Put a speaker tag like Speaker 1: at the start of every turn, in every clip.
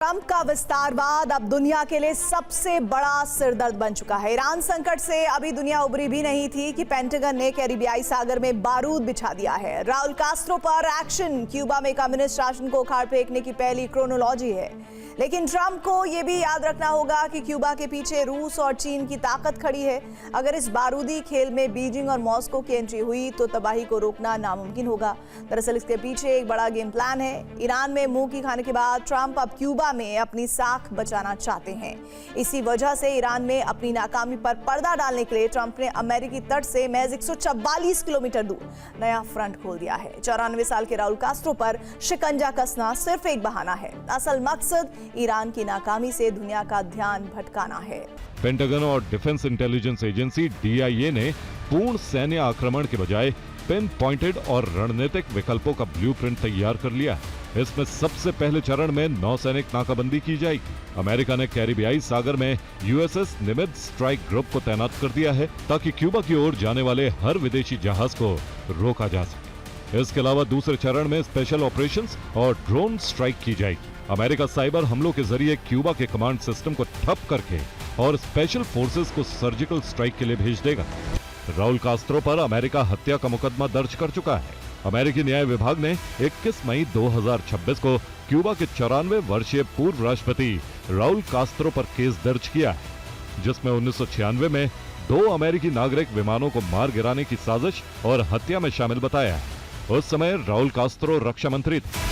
Speaker 1: Trump का विस्तारवाद अब दुनिया के लिए सबसे बड़ा सिरदर्द बन चुका है। ईरान संकट से अभी दुनिया उबरी भी नहीं थी कि पेंटागन ने कैरिबियाई सागर में बारूद बिछा दिया है। राउल कास्ट्रो पर एक्शन, क्यूबा में कम्युनिस्ट शासन को उखाड़ फेंकने की पहली क्रोनोलॉजी है। लेकिन ट्रंप को यह भी याद रखना होगा कि क्यूबा के पीछे रूस और चीन की ताकत खड़ी है। अगर इस बारूदी खेल में बीजिंग और मॉस्को की एंट्री हुई तो तबाही को रोकना नामुमकिन होगा। दरअसल इसके पीछे एक बड़ा गेम प्लान है। ईरान में मुंह की खाने के बाद ट्रंप अब क्यूबा में अपनी साख बचाना चाहते हैं। इसी वजह से ईरान में अपनी नाकामी पर पर्दा डालने के लिए ट्रंप ने अमेरिकी तट से महज 144 किलोमीटर दूर नया फ्रंट खोल दिया है। 94 साल के राउल कास्ट्रो पर शिकंजा कसना सिर्फ एक बहाना है। असल मकसद ईरान की नाकामी से दुनिया का ध्यान भटकाना है।
Speaker 2: पेंटागन और डिफेंस इंटेलिजेंस एजेंसी DIA ने पूर्ण सैन्य आक्रमण के बजाय पिन पॉइंटेड और रणनीतिक विकल्पों का ब्लूप्रिंट तैयार कर लिया है। इसमें सबसे पहले चरण में नौसैनिक नाकाबंदी की जाएगी। अमेरिका ने कैरिबियाई सागर में USS निमित्ज स्ट्राइक ग्रुप को तैनात कर दिया है ताकि क्यूबा की ओर जाने वाले हर विदेशी जहाज को रोका जा सके। इसके अलावा दूसरे चरण में स्पेशल ऑपरेशंस और ड्रोन स्ट्राइक की जाएगी। अमेरिका साइबर हमलों के जरिए क्यूबा के कमांड सिस्टम को ठप करके और स्पेशल फोर्सेस को सर्जिकल स्ट्राइक के लिए भेज देगा। राउल कास्ट्रो पर अमेरिका हत्या का मुकदमा दर्ज कर चुका है। अमेरिकी न्याय विभाग ने 21 मई 2026 को क्यूबा के 94 वर्षीय पूर्व राष्ट्रपति राउल कास्ट्रो पर केस दर्ज किया है, जिसमें 1996 में 2 अमेरिकी नागरिक विमानों को मार गिराने की साजिश और हत्या में शामिल बताया है। उस समय राउल कास्ट्रो रक्षा मंत्री थे।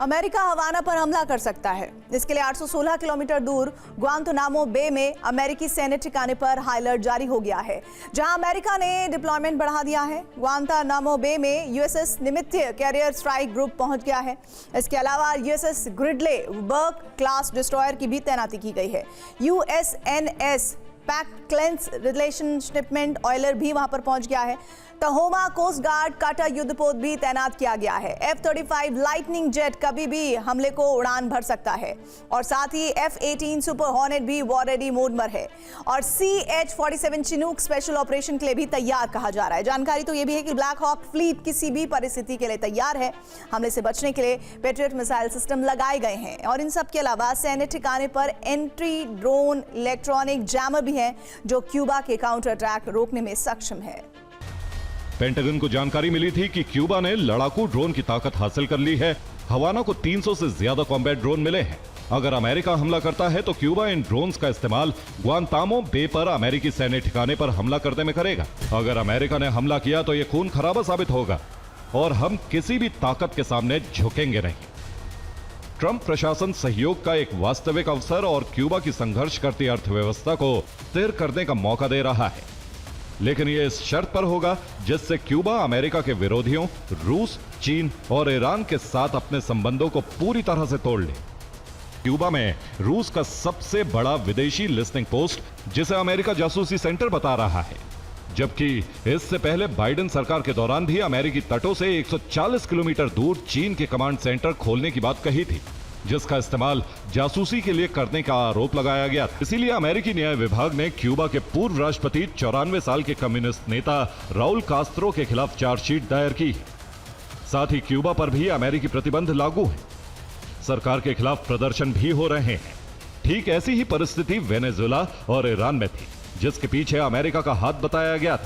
Speaker 1: अमेरिका हवाना पर हमला कर सकता है। इसके लिए 816 किलोमीटर दूर ग्वांतानामो बे में अमेरिकी सैन्य ठिकाने पर हाई अलर्ट जारी हो गया है, जहां अमेरिका ने डिप्लॉयमेंट बढ़ा दिया है। ग्वांतानामो बे में USS निमित्ज कैरियर स्ट्राइक ग्रुप पहुंच गया है। इसके अलावा USS ग्रिडले बर्क क्लास डिस्ट्रॉयर की भी तैनाती की गई है। USNS पैक्लेंस रिलेशन शिपमेंट ऑयलर भी वहां पर पहुंच गया है। टहोमा कोस्ट गार्ड काटा युद्धपोत भी तैनात किया गया है। F-35 लाइटनिंग जेट कभी भी हमले को उड़ान भर सकता है और साथ ही F-18 सुपर हॉर्नेट भी वॉर रेडी मोड पर है और CH-47 चिनूक स्पेशल ऑपरेशन के लिए भी तैयार कहा जा रहा है। जानकारी तो यह भी है कि ब्लैक हॉक फ्लीट किसी भी परिस्थिति के लिए तैयार है। हमले से बचने के लिए पेट्रियट मिसाइल सिस्टम लगाए गए हैं और इन सब के अलावा सैन्य ठिकाने पर एंट्री ड्रोन इलेक्ट्रॉनिक जैमर भी है जो क्यूबा के काउंटर अटैक रोकने में सक्षम है।
Speaker 2: पेंटागन को जानकारी मिली थी कि क्यूबा ने लड़ाकू ड्रोन की ताकत हासिल कर ली है। हवाना को 300 से ज्यादा कॉम्बैट ड्रोन मिले हैं। अगर अमेरिका हमला करता है तो क्यूबा इन ड्रोन्स का इस्तेमाल ग्वांतानामो बे पर अमेरिकी सैन्य ठिकाने पर हमला करने में करेगा। अगर अमेरिका ने हमला किया तो यह खून खराबा साबित होगा और हम किसी भी ताकत के सामने झुकेंगे नहीं। ट्रंप प्रशासन सहयोग का एक वास्तविक अवसर और क्यूबा की संघर्ष करती अर्थव्यवस्था को स्थिर करने का मौका दे रहा है, लेकिन यह इस शर्त पर होगा जिससे क्यूबा अमेरिका के विरोधियों रूस, चीन और ईरान के साथ अपने संबंधों को पूरी तरह से तोड़ ले। क्यूबा में रूस का सबसे बड़ा विदेशी लिस्टिंग पोस्ट, जिसे अमेरिका जासूसी सेंटर बता रहा है, जबकि इससे पहले बाइडेन सरकार के दौरान भी अमेरिकी तटों से 140 किलोमीटर दूर चीन के कमांड सेंटर खोलने की बात कही थी, जिसका इस्तेमाल जासूसी के लिए करने का आरोप लगाया गया था। इसीलिए अमेरिकी न्याय विभाग ने क्यूबा के पूर्व राष्ट्रपति 94 साल के कम्युनिस्ट नेता राउल कास्ट्रो के खिलाफ चार्जशीट दायर की है। साथ ही क्यूबा पर भी अमेरिकी प्रतिबंध लागू है। सरकार के खिलाफ प्रदर्शन भी हो रहे हैं। ठीक ऐसी ही परिस्थिति वेनेजुएला और ईरान में थी, जिसके पीछे अमेरिका का हाथ बताया गया था।